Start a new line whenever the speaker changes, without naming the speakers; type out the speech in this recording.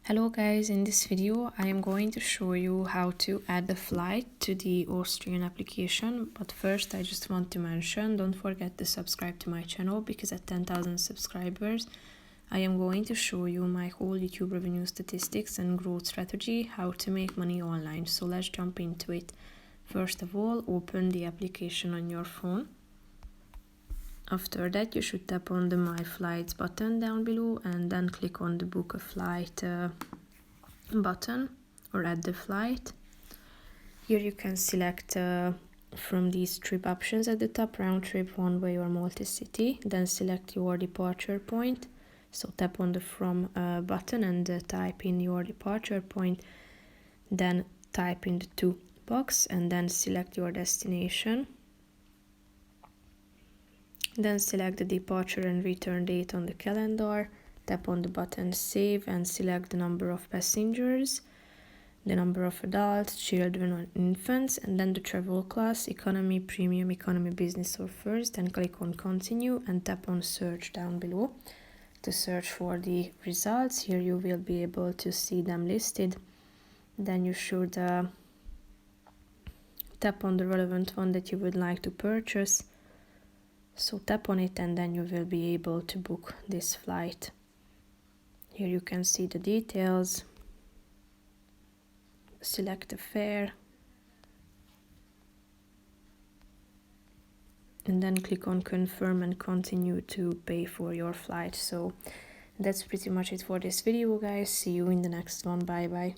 Hello guys, in this video I am going to show you how to add the flight to the Austrian application, but first I just want to mention, don't forget to subscribe to my channel because at 10,000 subscribers I am going to show you my whole YouTube revenue statistics and growth strategy, how to make money online. So let's jump into it. First of all, open the application on your phone. After that, you should tap on the My Flights button down below and then click on the Book a Flight button or Add the Flight. Here you can select from these trip options at the top, round trip, one way or multi-city. Then select your departure point. So tap on the From button and type in your departure point. Then type in the To box and then select your destination. Then select the departure and return date on the calendar, tap on the button Save and select the number of passengers, the number of adults, children or infants, and then the travel class, economy, premium, economy, business or first, and click on Continue and tap on Search down below to search for the results. Here you will be able to see them listed. Then you should tap on the relevant one that you would like to purchase. So tap on it and then you will be able to book this flight. Here you can see the details. Select the fare. And then click on Confirm and continue to pay for your flight. So that's pretty much it for this video, guys. See you in the next one. Bye bye.